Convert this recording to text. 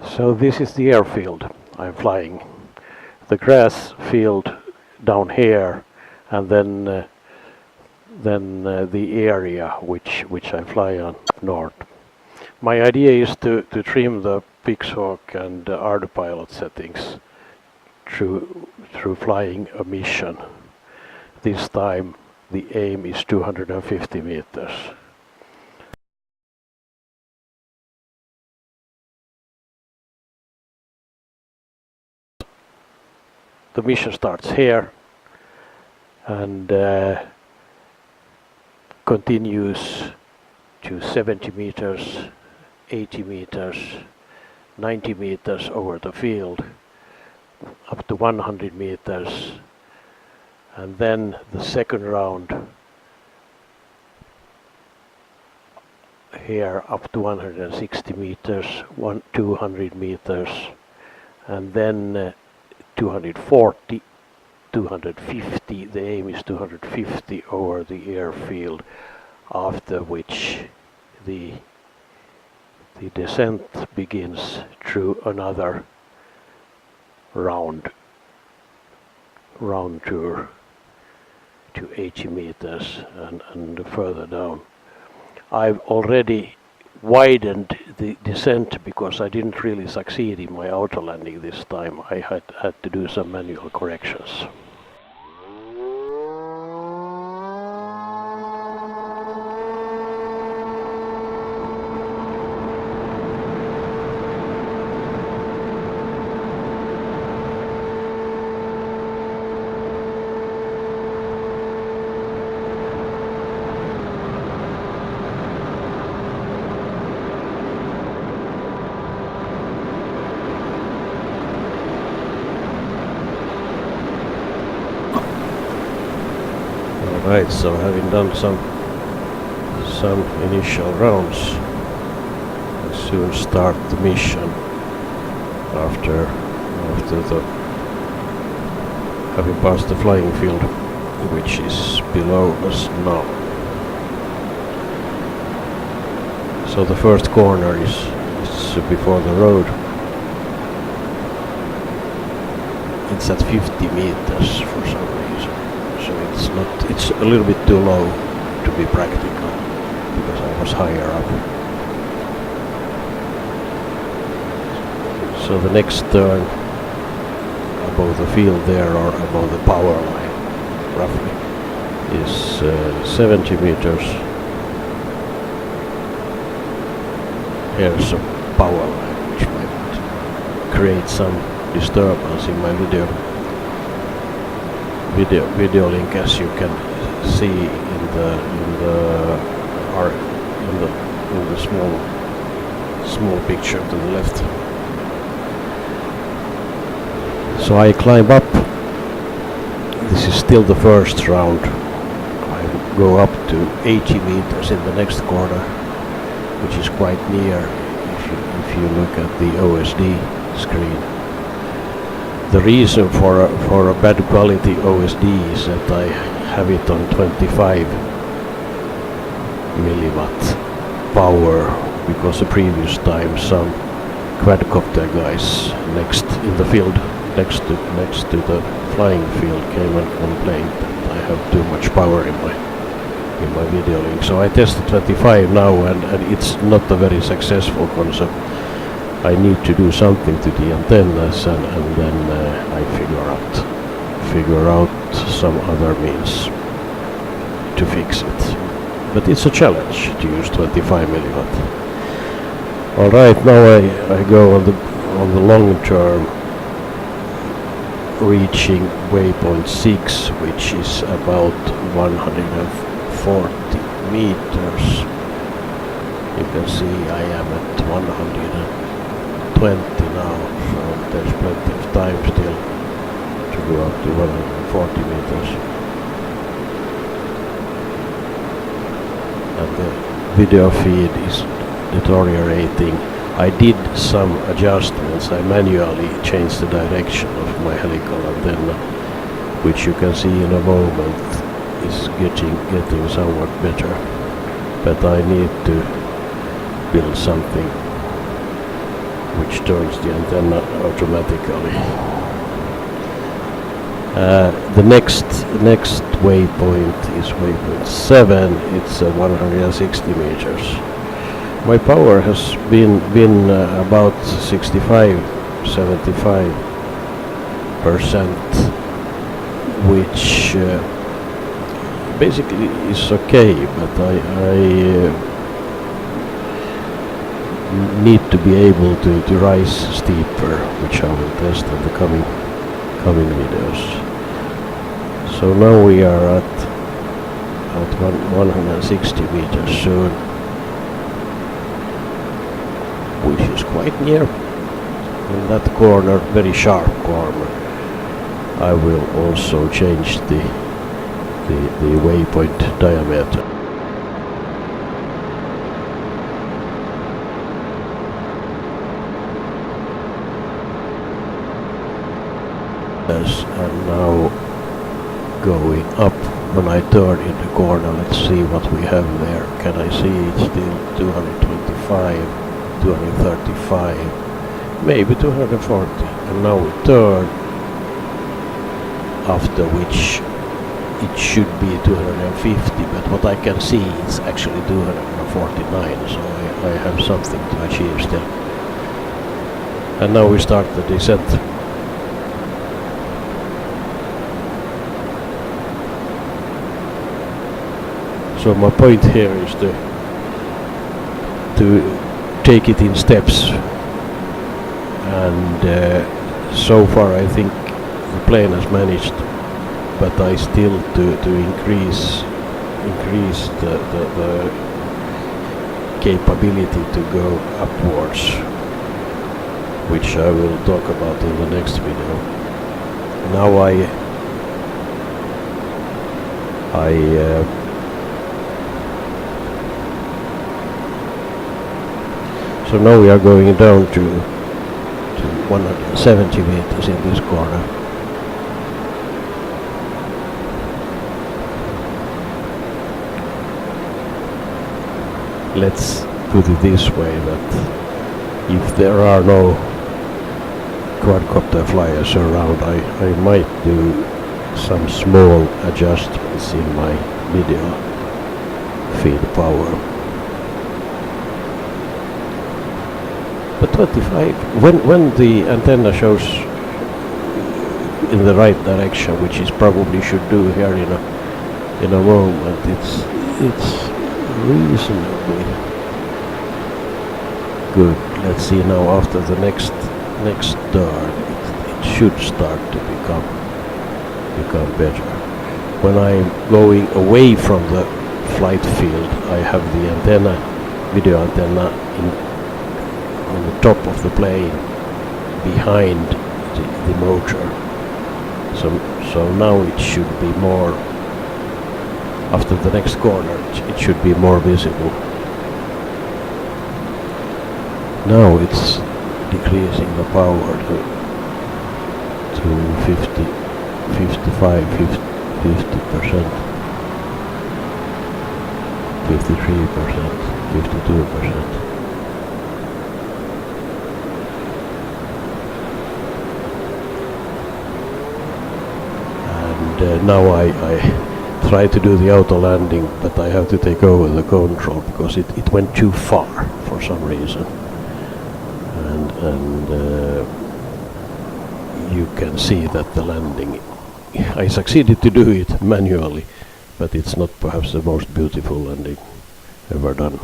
So this is the airfield I'm flying. The grass field down here, and then the area which I fly on north. My idea is to trim the Pixhawk and ArduPilot settings through flying a mission. This time the aim is 250 meters. The mission starts here and continues to 70 meters, 80 meters, 90 meters over the field, up to 100 meters, and then the second round here up to 160 meters, 200 meters, and then 240, 250, the aim is 250 over the airfield, after which the descent begins through another round tour to 80 meters and further down. I've already widened the descent because I didn't really succeed in my auto landing this time. I had to do some manual corrections. Right, so having done some initial rounds, I soon start the mission after the having passed the flying field, which is below us now. So the first corner is before the road. It's at 50 meters for some reason. So it's a little bit too low to be practical because I was higher up. So the next turn above the field there, or above the power line roughly, is 70 meters. Here's a power line which might create some disturbance in my video link, as you can see in the small picture to the left. So I climb up. This is still the first round. I go up to 80 meters in the next corner, which is quite near if you look at the OSD screen. The reason for a bad quality OSD is that I have it on 25 milliwatt power, because the previous time some quadcopter guys in the field next to the flying field came and complained that I have too much power in my video link. So I tested 25 now, and it's not a very successful concept. I need to do something to the antennas, and then I figure out some other means to fix it. But it's a challenge to use 25 milliwatt. All right, now I go on the long term, reaching waypoint 6, which is about 140 meters. You can see I am at 120 now, so there's plenty of time still to go up to 140 meters. And the video feed is deteriorating. I did some adjustments. I manually changed the direction of my helical antenna, which you can see in a moment is getting somewhat better. But I need to build something which turns the antenna automatically. The next waypoint is waypoint 7. It's 160 meters. My power has been about 65-75%, which basically is okay, but I need to be able to rise steeper, which I will test in the coming videos. So now we are at 160 meters soon, which is quite near. In that corner, very sharp corner, I will also change the waypoint diameter. And now going up. When I turn in the corner, let's see what we have there. Can I see it's still 225, 235, maybe 240. And now we turn, after which it should be 250, but what I can see is actually 249, so I have something to achieve still. And now we start the descent. So my point here is to take it in steps, and so far I think the plane has managed, but I still to increase the capability to go upwards, which I will talk about in the next video. Now so now we are going down to 170 meters in this corner. Let's put it this way, that if there are no quadcopter flyers around, I might do some small adjustments in my video feed power. But 25, when the antenna shows in the right direction, which it probably should do here in a moment, it's reasonably good. Let's see now, after the next turn, it should start to become better. When I'm going away from the flight field, I have the antenna, video antenna, on the top of the plane behind the motor. So now it should be more, after the next corner, it should be more visible. Now it's decreasing the power to 50, 55, 50%, 53%, 52%. Now I try to do the auto landing, but I have to take over the control because it went too far for some reason. And you can see that the landing, I succeeded to do it manually, but it's not perhaps the most beautiful landing ever done.